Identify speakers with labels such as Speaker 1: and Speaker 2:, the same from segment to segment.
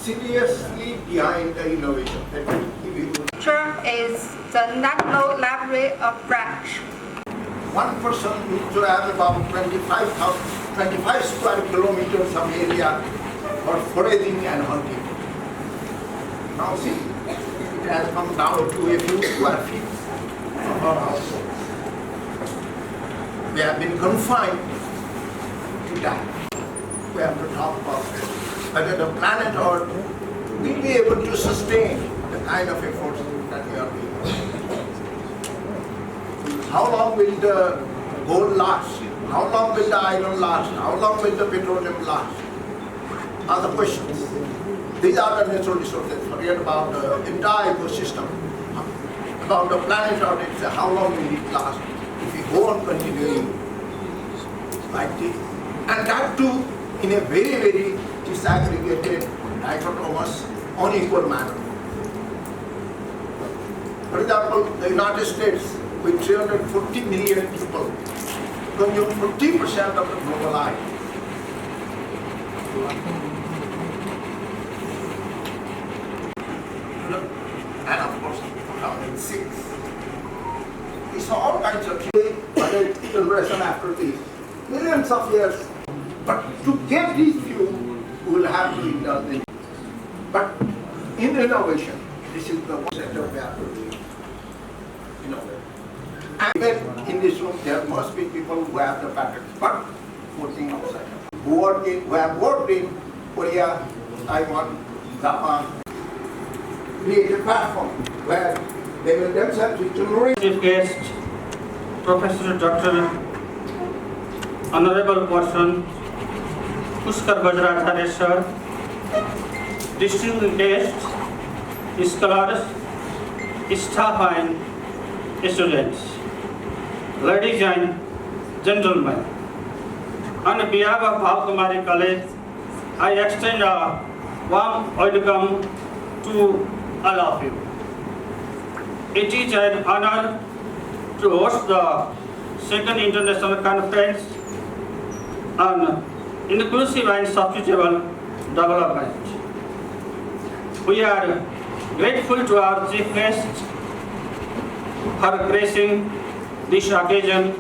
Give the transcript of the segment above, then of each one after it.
Speaker 1: seriously behind the innovation.
Speaker 2: Term is the National Library of Branch.
Speaker 1: One person needs to have about 25 square kilometers of area for foraging and hunting. Now see, it has come down to a few square feet of our household. We have been confined to that. We have to talk about whether the planet Earth will be able to sustain the kind of efforts that we are doing. How long will the gold last? How long will the iron last? How long will the petroleum last? Are the questions. These are the natural resources. Forget about the entire ecosystem. About the planet Earth, it's how long will it last if we go on continuing like this. And that too in a very, very disaggregated, dichotomous, unequal manner. For example, the United States, with 340 million people, consume 40% of the global iron. And of course, 2006. We saw all kinds of generation after this, millions of years. But to get these few, we will have to indulge. But in innovation, this is the one sector we have to do. And even in this room, there must be people who have the patents, but working outside. Who have worked in Korea, Taiwan, Japan, create a platform where they will themselves generate.
Speaker 3: Chief guest, Professor Dr. Honorable Person, Pushkar Bajracharya sir, distinguished guests, scholars, staff and students, ladies and gentlemen, on behalf of Bhavkumari College, I extend a warm welcome to all of you. It is an honor to host the second international conference on inclusive and sustainable development. We are grateful to our chief guest for gracing this occasion.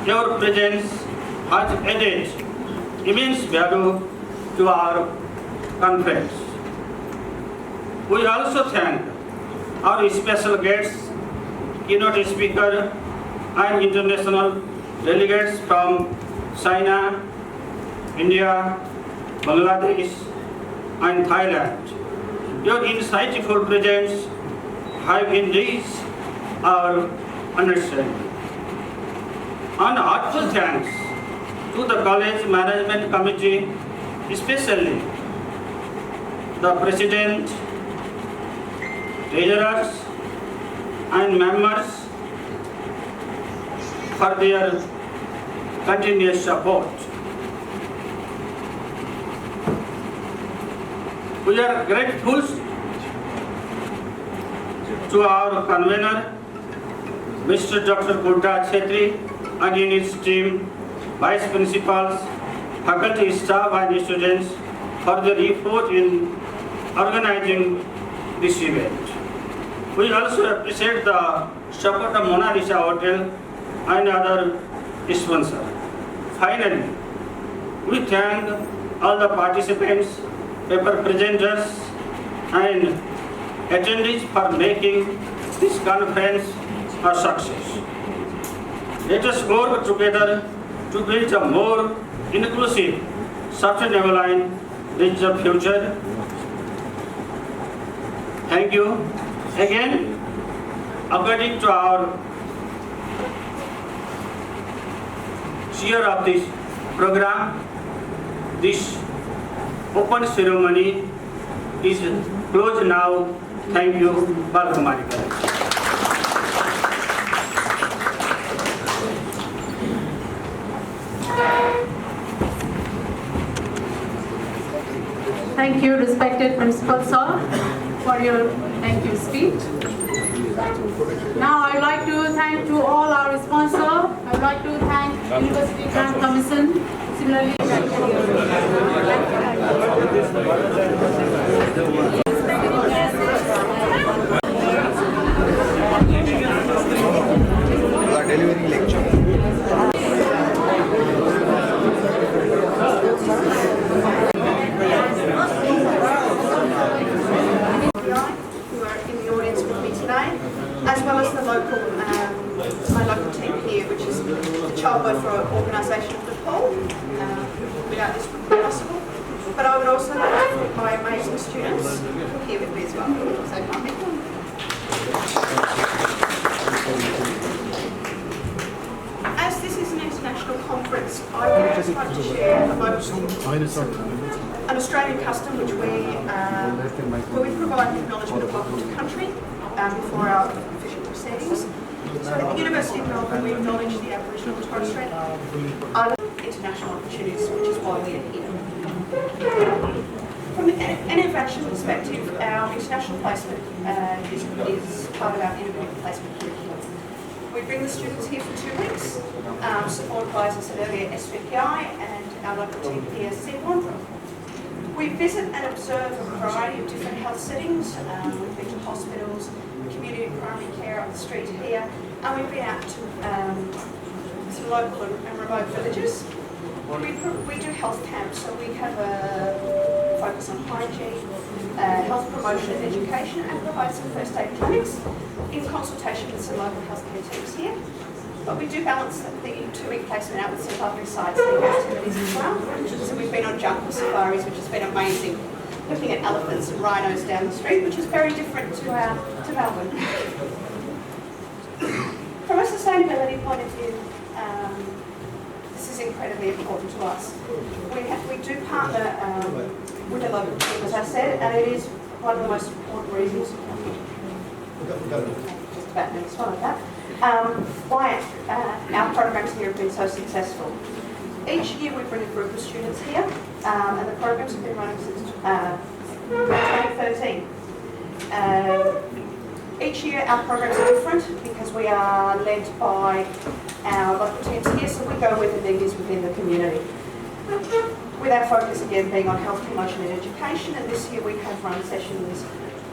Speaker 3: Your presence has added immense value to our conference. We also thank our special guests, keynote speaker, and international delegates from China, India, Bangladesh, and Thailand. Your insightful presence have enriched our understanding. And heartfelt thanks to the College Management Committee, especially the President, treasurers, and members for their continuous support. We are grateful to our convener, Mr. Dr. Gurda Chetri, and in his team, vice principals, faculty, staff, and students for their effort in organizing this event. We also appreciate the support of Mona Lisa Hotel and other sponsors. Finally, we thank all the participants, paper presenters, and attendees for making this conference a success. Let us work together to build a more inclusive, sustainable, and digital future. Thank you. Again, according to our chair of this program, this open ceremony is closed now. Thank you, Bhavkumari College.
Speaker 4: Thank you, respected Principal Sir, for your thank you speech. Now I'd like to thank to all our sponsors. I'd like to thank University Grant Commission. Similarly,
Speaker 5: my amazing students here with me as well. So, as this is an international conference, I would just like to share an Australian custom which where we provide acknowledgement of welcome to country before our official proceedings. So at the University of Melbourne, we acknowledge the Aboriginal and Torres Strait Islander international opportunities, which is why we are here. From an innovation perspective, our international placement is part of our innovative placement curriculum. We bring the students here for 2 weeks, supported by, as I said earlier, SVPI and our local team here, Chitwan. We visit and observe a variety of different health settings. We've been to hospitals, community primary care up the street here, and we've been out to some local and remote villages. We do health camps, so we have a focus on hygiene, health promotion and education, and provide some first aid clinics in consultation with some local healthcare teams here. But we do balance the 2-week placement out with some lovely sightseeing activities as well. So we've been on jungle safaris, which has been amazing, looking at elephants and rhinos down the street, which is very different to Melbourne. From a sustainability point of view, this is incredibly important to us. We do partner with a local team, as I said, and it is one of the most important reasons. Just about next one of that. Why our programs here have been so successful. Each year we bring a group of students here, and the programs have been running since 2013. Each year our programs are different because we are led by our local teams here, so we go where the need is within the community. With our focus again being on health promotion and education, and this year we have run sessions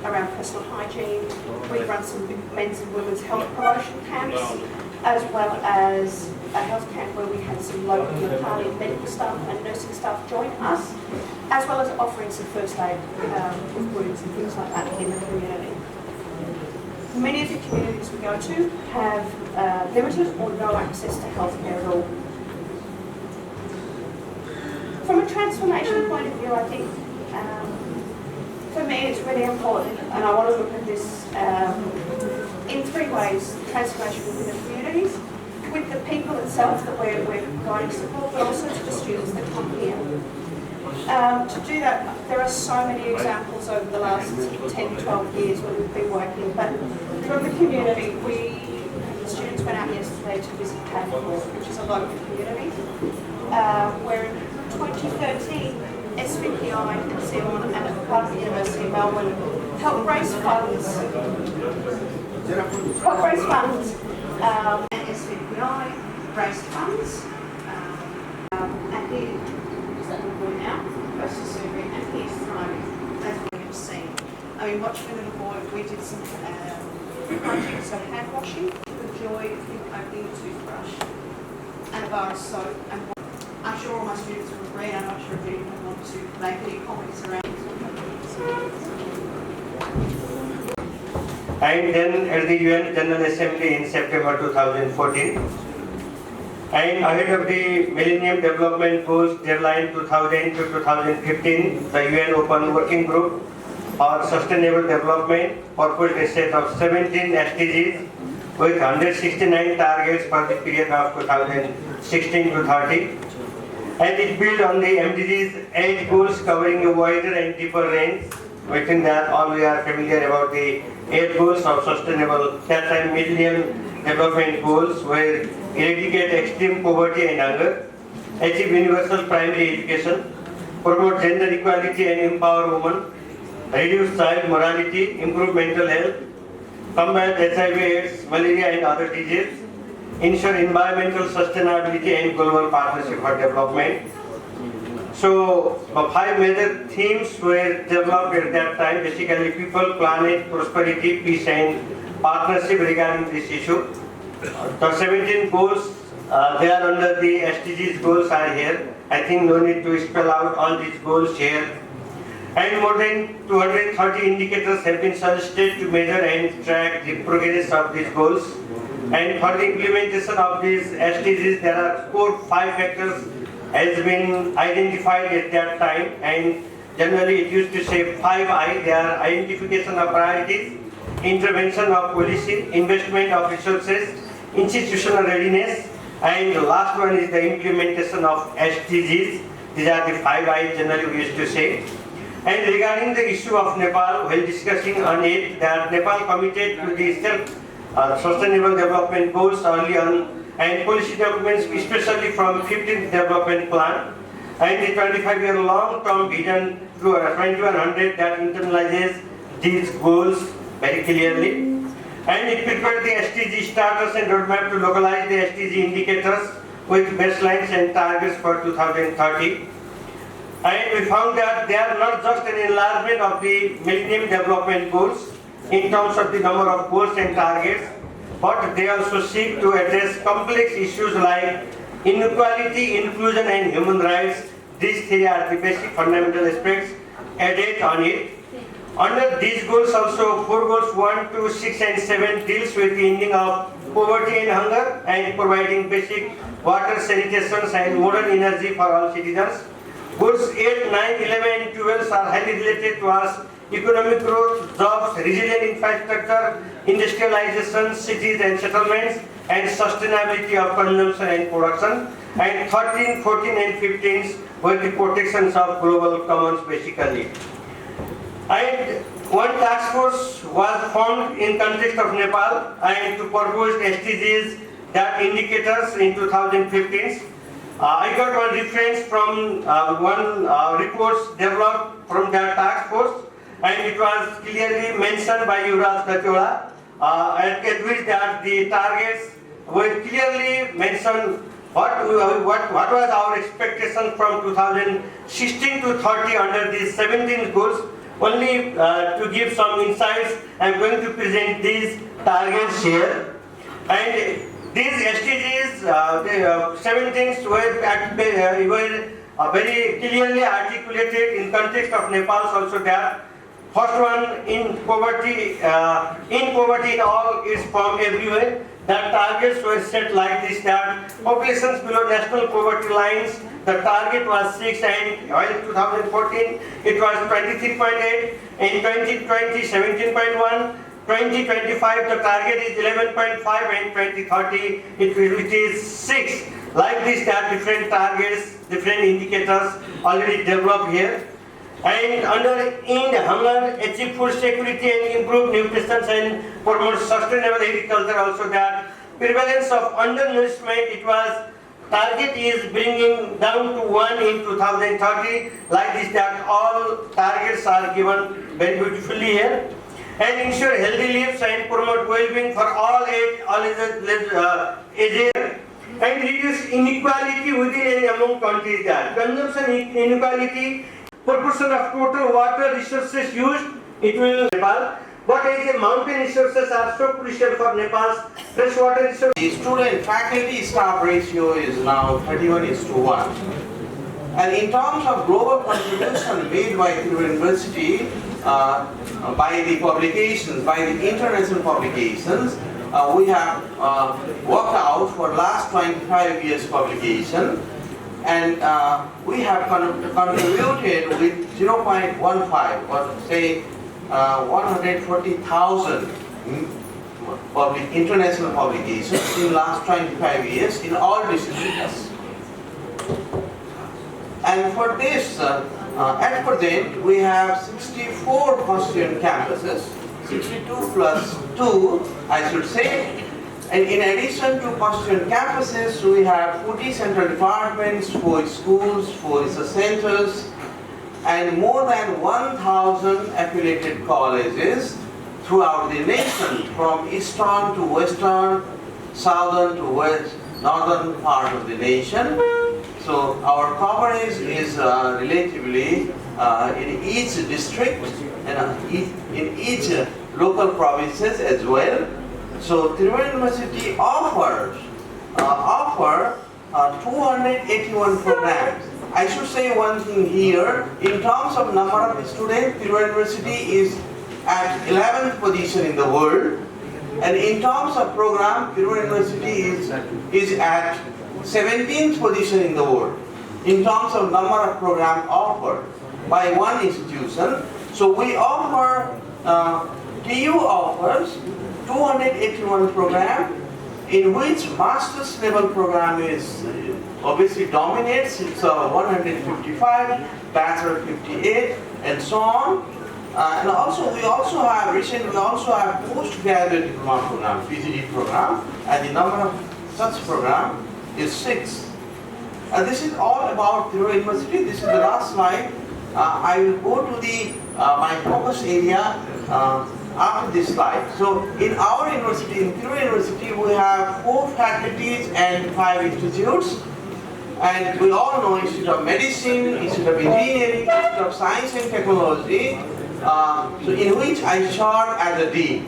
Speaker 5: around personal hygiene. We've run some men's and women's health promotion camps, as well as a health camp where we had some local Nepali medical staff and nursing staff join us, as well as offering some first aid with wounds and things like that in the community. Many of the communities we go to have limited or no access to healthcare at all. From a transformation point of view, I think for me it's really important, and I want to look at this in 3 ways: transformation within the communities, with the people itself that we're providing support, but also to the students that come here. To do that, there are so many examples over the last 10, 12 years where we've been working, but from the community, the students went out yesterday to visit Chitwan, which is a local community, where in 2013, SVPI and Sauraha and part of the University of Melbourne helped raise funds, and SVPI raised funds, and he is that boy now, goes to surgery, and he's thriving, as we have seen. I mean, watching the little boy, we did some hygiene, so hand washing, the joy of him opening a toothbrush and a bar of soap. And I'm sure all my students will agree, and I'm not sure if anyone wants to make any comments around it.
Speaker 3: And then at the UN General Assembly in September 2014. And ahead of the Millennium Development Goals deadline 2000 to 2015, the UN Open Working Group for Sustainable Development proposed a set of 17 SDGs with 169 targets for the period of 2016 to 30. And it built on the MDGs 8 goals covering a wider and deeper range. Within that, all we are familiar about the 8 goals of sustainable, that time Millennium Development Goals, where eradicate extreme poverty and hunger, achieve universal primary education, promote gender equality and empower women, reduce child mortality, improve mental health, combat HIV/AIDS, malaria and other diseases, ensure environmental sustainability and global partnership for development. So, 5 major themes were developed at that time, basically people, planet, prosperity, peace and partnership regarding this issue. The 17 goals, they are under the SDGs goals are here. I think no need to spell out all these goals here. And more than 230 indicators have been suggested to measure and track the progress of these goals. And for the implementation of these SDGs, there are 5 factors has been identified at that time, and generally it used to say 5I. They are identification of priorities, intervention of policy, investment of resources, institutional readiness, and the last one is the implementation of SDGs. These are the 5I generally we used to say. And regarding the issue of Nepal, while discussing on it, that Nepal committed to the self-sustainable development goals early on, and policy documents, especially from 15th Development Plan, and the 25-year long-term vision through 2100 that internalizes these goals very clearly. And it prepared the SDG status and roadmap to localize the SDG indicators with baselines and targets for 2030. And we found that they are not just an enlargement of the Millennium Development Goals in terms of the number of goals and targets, but they also seek to address complex issues like inequality, inclusion, and human rights. These three are the basic fundamental aspects added on it. Under these goals also, 4 goals 1, 2, 6, and 7 deals with the ending of poverty and hunger and providing basic water, sanitation, and modern energy for all citizens. Goals 8, 9, 11, and 12 are highly related to us: economic growth, jobs, resilient infrastructure, industrialization, cities and settlements, and sustainability of consumption and production. And 13, 14, and 15 were the protections of global commons basically. And one task force was formed in context of Nepal and to propose SDGs that indicators in 2015. I got one reference from one reports developed from that task force, and it was clearly mentioned by Yuvraj Katola, at which that the targets were clearly mentioned what was our expectation from 2016 to 30 under these 17 goals. Only to give some insights, I am going to present these targets here. And these SDGs, the 17 were very clearly articulated in context of Nepal also there. First one, in poverty in all its form everywhere. That targets were set like this, that populations below national poverty lines, the target was 6, and in 2014 it was 23.8, in 2020 17.1, 2025 the target is 11.5, and 2030 it is 6. Like this, there are different targets, different indicators already developed here. And under end hunger, achieve food security and improve nutrition and promote sustainable agriculture also, that prevalence of undernourishment, it was target is bringing down to 1 in 2030. Like this, that all targets are given very beautifully here. And ensure healthy lives and promote well-being for all ages. And reduce inequality within and among countries. That consumption inequality, proportion of total water resources used, it will Nepal. But as the mountain resources are so crucial for Nepal's freshwater resources.
Speaker 6: The student-faculty staff ratio is now 31:1. And in terms of global contribution made by the university, by the publications, by the international publications, we have worked out for last 25 years publication, and we have contributed with 0.15, or say 140,000 international publications in last 25 years in all disciplines. And for this, at present, we have 64 constituent campuses, 62 plus 2, I should say. And in addition to constituent campuses, we have 40 central departments, 4 schools, 4 research centers, and more than 1,000 affiliated colleges throughout the nation, from eastern to western, southern to west, northern part of the nation. So our coverage is relatively in each district and in each local provinces as well. So Trivandrum University offers 281 programs. I should say one thing here. In terms of number of students, Trivandrum University is at 11th position in the world, and in terms of program, Trivandrum University is at 17th position in the world in terms of number of programs offered. by one institution. So we offer, TU offers 281 program, in which master's level program is obviously dominates. It's 155, bachelor 58, and so on. And also we also have postgraduate diploma program, PGD program, and the number of such program is 6. And this is all about Thiru University. This is the last slide. I will go to the my focus area after this slide. So in our university, in Thiru University, we have 4 faculties and 5 institutes. And we all know Institute of Medicine, Institute of Engineering, Institute of Science and Technology, so in which I serve as a dean.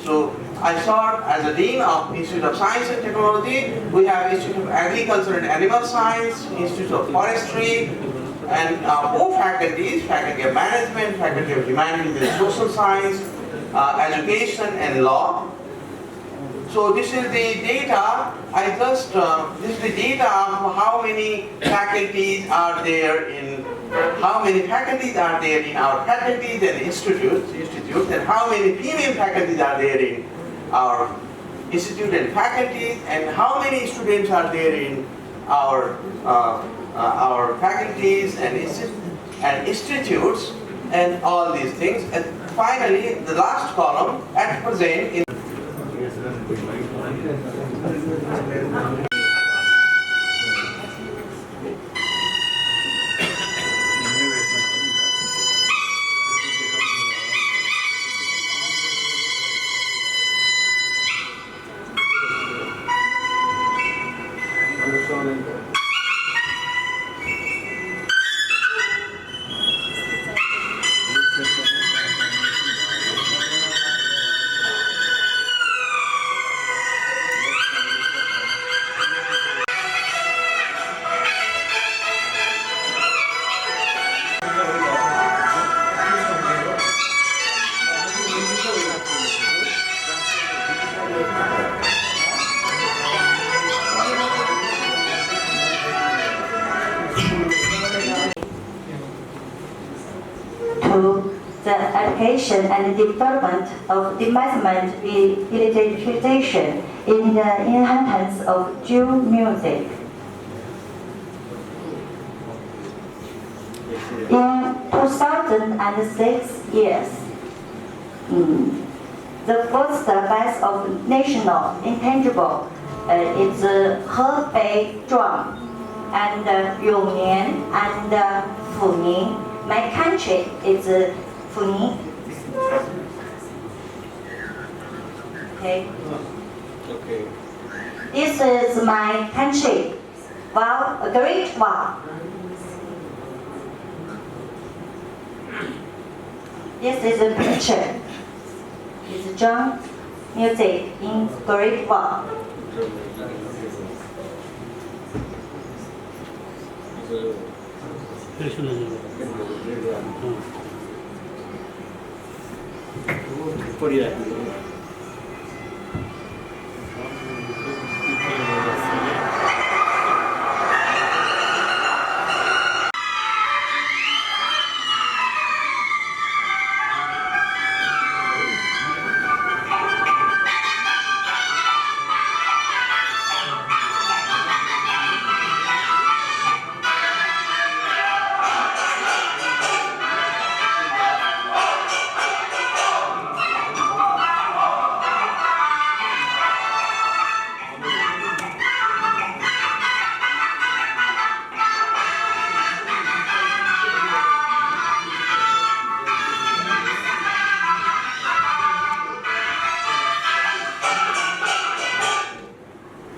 Speaker 6: So I serve as a dean of Institute of Science and Technology. We have Institute of Agriculture and Animal Science, Institute of Forestry, and 4 faculties, Faculty of Management, Faculty of Humanities and Social Science, Education and Law. So this is the data, this is the data of how many faculties are there in our faculties and institutes, and how many female faculties are there in our institute and faculties, and how many students are there in our faculties and institutes, and all these things. And finally, the last column, at present, in
Speaker 7: the education and development of development illustration in the inheritance of Jew music. In 2006 years, the first best of national intangible is Hebei drum and Yongnian and Funing. My country is Funing. Okay. This is my country. Wow, a great wow. This is a picture. It's drum music in Great Wall.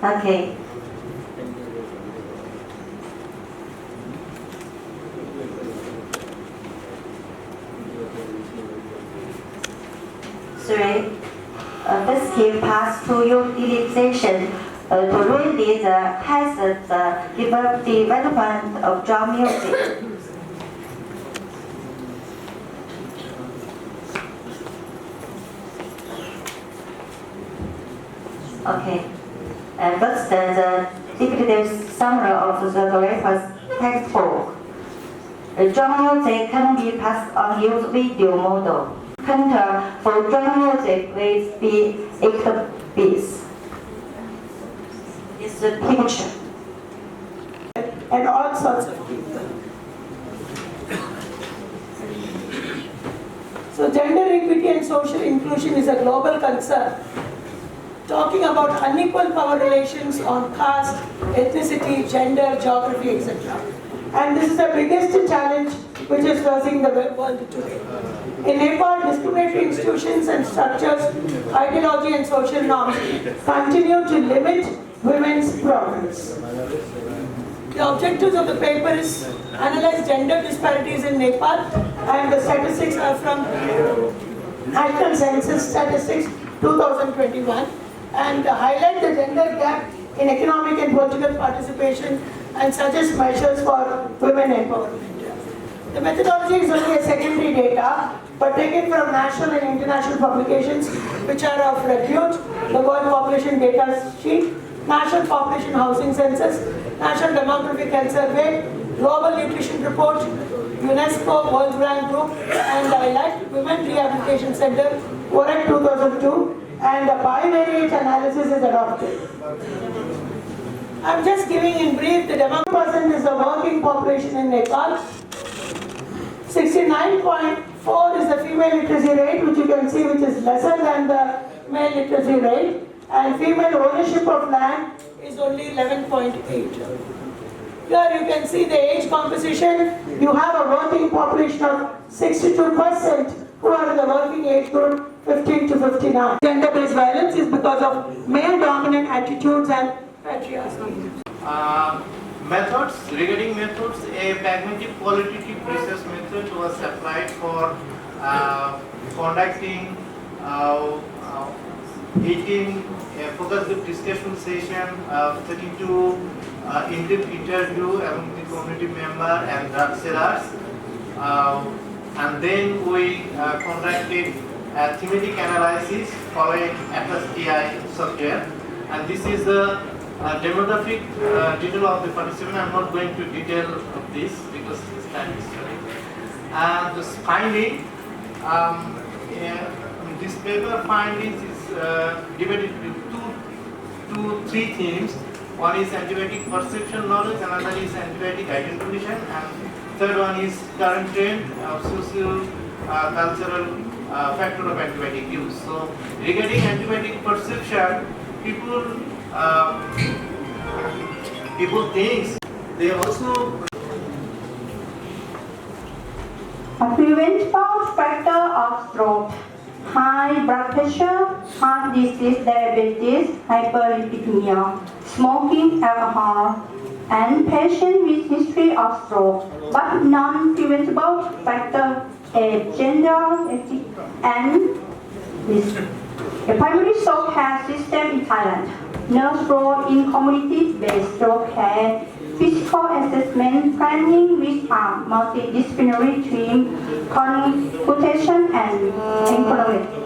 Speaker 7: Okay. Three. First give pass to utilization to really the hazard development of drum music. Okay. First, the depicted summary of the Great textbook. Drum music can be passed on use video model. Counter for drum music with the 8 beats. Is the picture.
Speaker 8: And all sorts of people. So gender equity and social inclusion is a global concern, talking about unequal power relations on caste, ethnicity, gender, geography, etc. And this is the biggest challenge which is facing the world today. In Nepal, discriminatory institutions and structures, ideology and social norms continue to limit women's progress. The objectives of the paper is analyze gender disparities in Nepal, and the statistics are from National Census Statistics 2021, and highlight the gender gap in economic and political participation and suggest measures for women empowerment. The methodology is only a secondary data, but taken from national and international publications which are of repute: the World Population Data Sheet, National Population Housing Census, National Demographic Health Survey, Global Nutrition Report, UNESCO World Bank Group, and ILAC Women Rehabilitation Center, OREC 2002, and the bivariate analysis is adopted. I'm just giving in brief, the demographic is the working population in Nepal. 69.4 is the female literacy rate, which you can see, which is lesser than the male literacy rate, and female ownership of land is only 11.8. Here you can see the age composition. You have a working population of 62% who are in the working age group 15 to 59. Gender-based violence is because of male-dominant attitudes and patriarchy.
Speaker 9: Regarding methods, a pragmatic qualitative research method was applied for conducting 18 focus group discussion session, 32 in-depth interview among the community member and drug sellers, and then we conducted a thematic analysis following Atlas TI software, and this is the demographic detail of the participant. I'm not going to detail of this because this time is short. And this finding, this paper findings is divided into three themes. One is antibiotic perception knowledge, another is antibiotic identification, and third one is current trend of social cultural factor of antibiotic use. So regarding antibiotic perception, people think they also
Speaker 7: A preventable factor of stroke, high blood pressure, heart disease, diabetes, hyperlipidemia, smoking, alcohol, and patient with history of stroke, but non-preventable factor age, gender, and risk. The primary stroke care system in Thailand. Nurse role in community-based stroke care, physical assessment, planning with a multidisciplinary team, consultation and encouragement.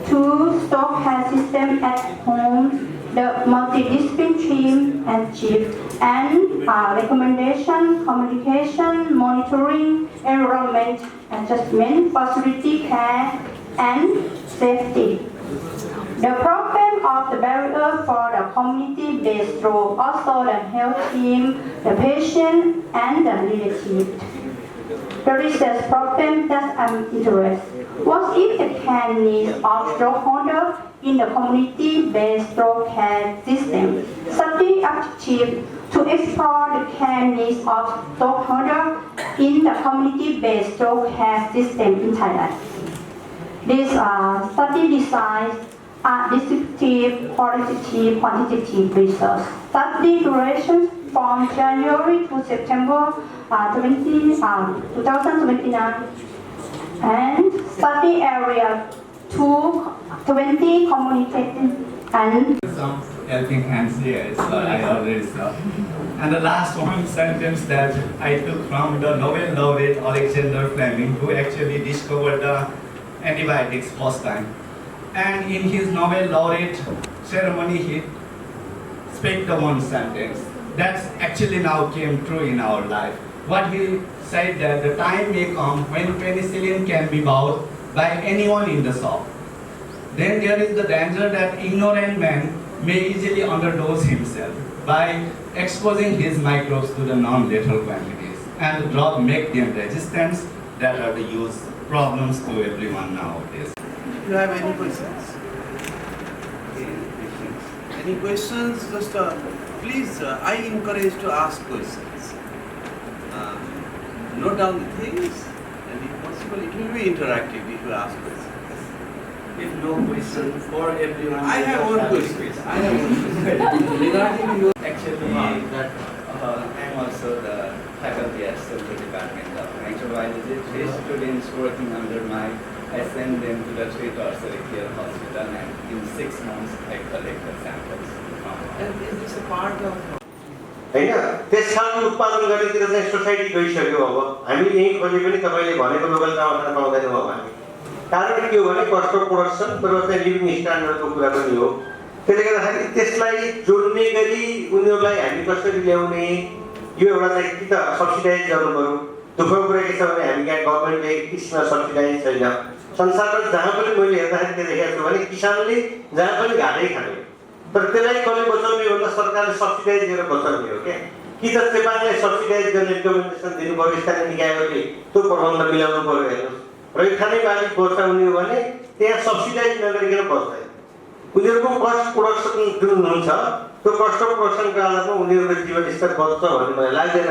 Speaker 7: Two, stroke care system at home, the multidisciplinary team and chief, and recommendation, communication, monitoring, enrollment, adjustment, facility care, and safety. The problem of the barrier for the community-based stroke, also the health team, the patient, and the relative. The research problem that I'm interested. What if the care needs of stroke holder in the community-based stroke care system? Study objective to explore the care needs of stroke holder in the community-based stroke care system in Thailand. This study designs are descriptive, quantitative research. Study duration from January to September 2029, and study area to 20 communicating and
Speaker 10: some helping hands here, so I already saw. And the last one sentence that I took from the Nobel laureate Alexander Fleming, who actually discovered the antibiotics first time. And in his Nobel laureate ceremony, he spoke the one sentence. That's actually now came true in our life. What he said that the time may come when penicillin can be bought by anyone in the shop. Then there is the danger that ignorant man may easily underdose himself by exposing his microbes to the non-lethal quantities, and the drug make them resistant that are the use problems to everyone nowadays.
Speaker 6: Do you have any questions? Any questions? Just please, I encourage to ask questions. Note down the things, and if possible, it will be interactive if you ask questions.
Speaker 10: If no question for everyone.
Speaker 6: I have one question.
Speaker 10: Regarding you, actually, that I'm also the faculty at Central Department of Microbiology. 3 students working under my, I send them to the 3 tertiary care hospital, and in 6 months I collect the samples from them.
Speaker 6: And is this a part of?
Speaker 11: हैन त्यस खालको उत्पादन गर्नेतिर चाहिँ society गइसक्यो। अब हामी यही खोजे पनि तपाईले भनेको लोकल चामल पाउँदैनौँ अब हामी। कारण के हो भने कस्ट अफ प्रोडक्सन र चाहिँ लिभिङ स्ट्यान्डर्डको कुरा पनि हो। त्यसले गर्दाखेरि त्यसलाई जोड्ने गरी उनीहरूलाई हामी कसरी ल्याउने यो एउटा चाहिँ कि त सब्सिडाइज गर्नु पर्यो। दुःखको कुरा के छ भने हामी यहाँ गभर्नमेन्टले किसिममा सब्सिडाइज छैन। संसारमा जहाँ पनि मैले हेर्दाखेरि के देखेको छु भने किसानले जहाँ पनि घाटै खाने, तर त्यसलाई कसले बचाउने भन्दा सरकारले सब्सिडाइज गरेर बचाउने हो क्या। कि त चेपाङलाई सब्सिडाइज गर्ने रिकमेन्डेसन दिनु पर्यो स्थानीय निकायहरूले, त्यो प्रबन्ध मिलाउनु पर्यो। हेर्नुहोस्, र यो खाने बाली बचाउने हो भने त्यहाँ सब्सिडाइज नगरिकन बच्दैन। उनीहरूको कस्ट प्रोडक्सन जुन हुन्छ त्यो कस्ट अफ प्रोडक्सनको आधारमा उनीहरूको जीवन स्तर बच्छ भन्ने मलाई लाग्दैन।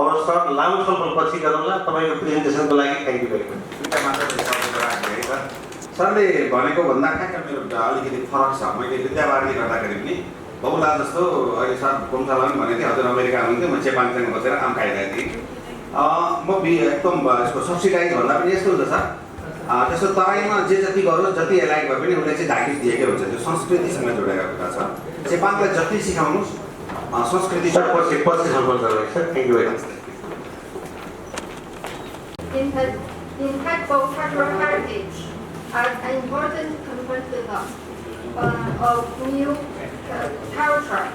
Speaker 11: अब सर लामो छलफल पछि गरौँला। तपाईँको प्रेजेन्टेसनको लागि थ्याङ्क यू भेरी मच।
Speaker 12: सरले भनेको भन्दा ठ्याक्क मेरो अलिकति फरक छ। मैले विद्यावारिधि गर्दाखेरि पनि बहुला जस्तो अहिले सर गोमसाला पनि भनेको थिएँ, हजुर अमेरिका हुनुहुन्थ्यो, म चेपाङसँग बसेर आम खाइरहेको थिएँ। म एकदम यसको सब्सिडाइज भन्दा पनि यस्तो हुन्छ सर, त्यस्तो तराईमा जे जति गरोस् जति एलाइक भए पनि उसले चाहिँ धाकिस दिएकै हुन्छ। त्यो संस्कृतिसँग जोडेको कुरा छ। चेपाङलाई जति सिकाउनुहोस् संस्कृति
Speaker 11: पछि छलफल गरौँ sir. Thank you very much.
Speaker 2: Impactful cultural heritage as an important component of new culture,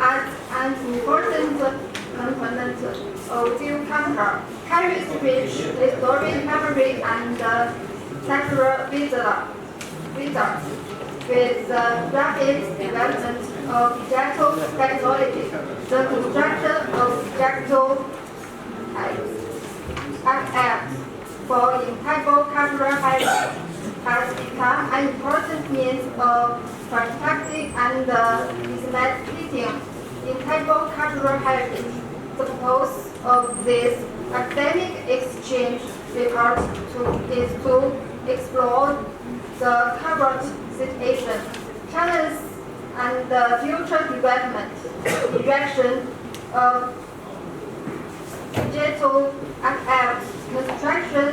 Speaker 2: as an important component of new culture, carries rich historic memory and cultural wisdom. With the rapid development of digital technology, the construction of digital apps for impeccable cultural heritage has become an important means of protecting and disseminating impeccable cultural heritage. The purpose of this academic exchange is to explore the current situation, challenges, and the future development direction of digital apps construction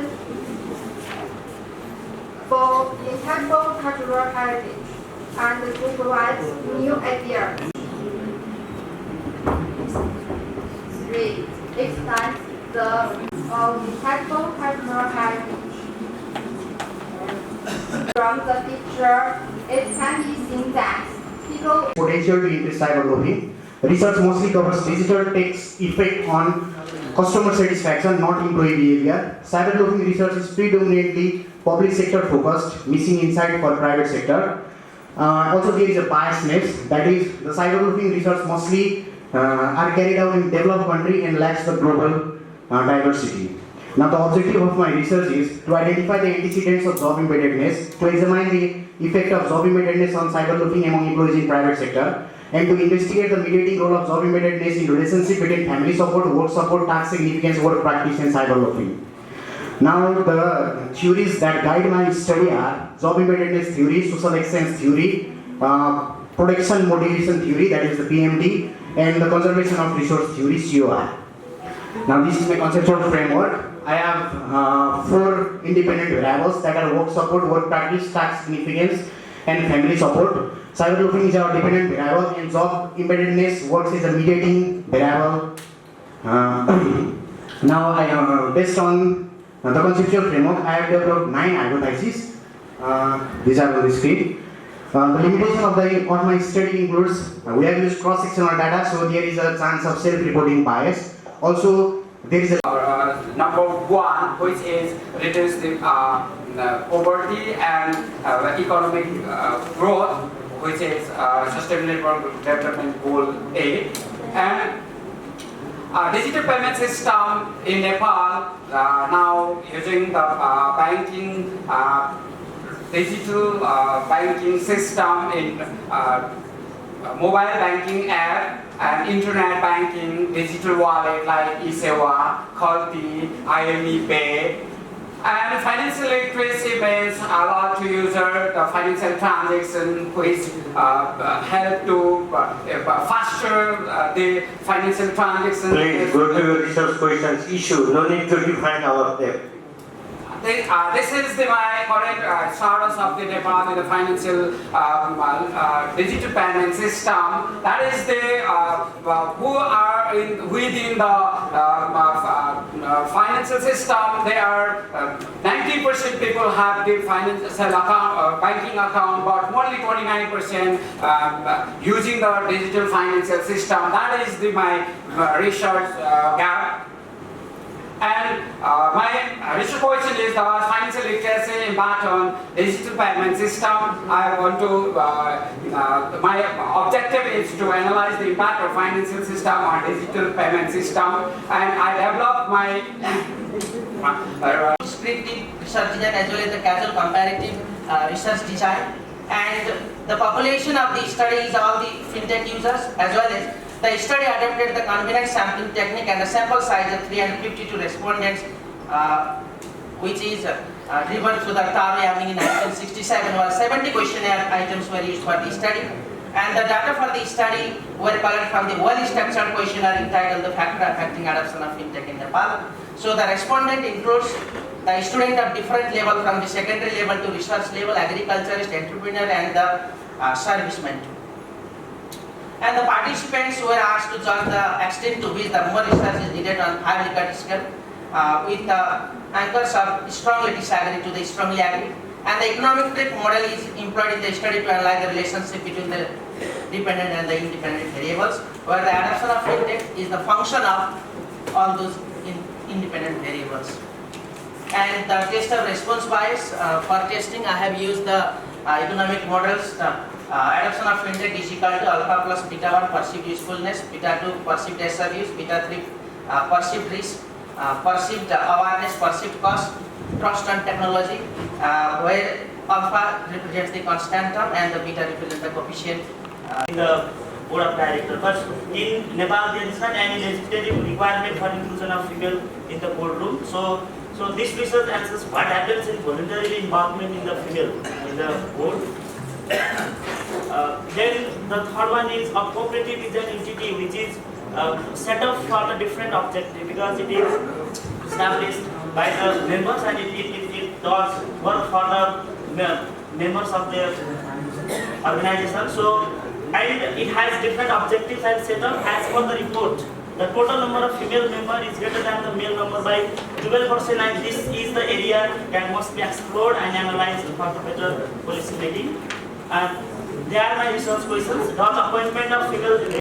Speaker 2: for impeccable cultural heritage and to provide new ideas. 3. Expand the impeccable cultural heritage. From the picture, it can be seen that people
Speaker 13: potential to increase cyberloafing. Research mostly covers digital tech's effect on customer satisfaction, not employee behavior. Cyberloafing research is predominantly public sector focused, missing insight for private sector. Also there is a biasness, that is the cyberloafing research mostly are carried out in developed country and lacks the global diversity. Now the objective of my research is to identify the antecedents of job embeddedness, to examine the effect of job embeddedness on cyberloafing among employees in private sector, and to investigate the mediating role of job embeddedness in relationship between family support, work support, task significance, work practice, and cyberloafing. Now the theories that guide my study are job embeddedness theory, social exchange theory, production motivation theory, that is the PMT, and the conservation of resource theory, COR. Now this is my conceptual framework. I have 4 independent variables that are work support, work practice, task significance, and family support. Cyberloafing is our dependent variable, and job embeddedness works as a mediating variable. Now, based on the conceptual framework, I have developed 9 hypotheses. These are on the screen. The limitation of my study includes we have used cross-sectional data, so there is a chance of self-reporting bias. Also, there is a
Speaker 14: number one, which is reduce the poverty and economic growth, which is Sustainable Development Goal 8, and digital payment system in Nepal now using the banking digital banking system in mobile banking app and internet banking, digital wallet like eSewa, Khalti, IME Pay, and financial literacy means allow to user the financial transaction which help to faster the financial transaction.
Speaker 11: Please go to your research questions issue. No need to define all of them.
Speaker 14: This is my current status of the Nepal in the financial digital payment system. That is the who are within the financial system. They are 90% people have the financial account, banking account, but only 29% using the digital financial system. That is my research gap. And my research question is the financial literacy impact on digital payment system. I want to, my objective is to analyze the impact of financial system on digital payment system, and I developed my
Speaker 15: descriptive research design as well as the casual comparative research design. And the population of the study is all the fintech users, as well as the study adopted the convenient sampling technique, and the sample size of 352 respondents, which is driven through the thorough in 1967, was 70 questionnaire items were used for the study. And the data for the study were collected from the well-structured questionnaire entitled The Factor Affecting Adoption of Fintech in Nepal. So the respondent includes the student of different level, from the secondary level to research level, agriculturist, entrepreneur, and the serviceman. And the participants were asked to judge the extent to which the more research is needed on 5 Likert scale, with the anchors of strongly disagree to the strongly agree. And the econometric model is employed in the study to analyze the relationship between the dependent and the independent variables, where the adoption of fintech is the function of all those independent variables. And the test of response bias, for testing I have used the economic models. Adoption of fintech is equal to alpha plus beta 1 perceived usefulness, beta 2 perceived abuse, beta 3 perceived risk, perceived awareness, perceived cost, trust on technology, where alpha represents the constant term and the beta represents the coefficient.
Speaker 16: In the board of directors, but in Nepal there is not any legislative requirement for inclusion of female in the boardroom. So this research answers what happens in voluntary involvement in the female in the board. Then the third one is a cooperative is an entity which is set up for the different objective, because it is established by the members, and it does work for the members of the organization. So, and it has different objectives and set up as per the report. The total number of female members is greater than the male number by 12%, and this is the area that must be explored and analyzed for the better policy making. And they are my research questions. Does appointment of female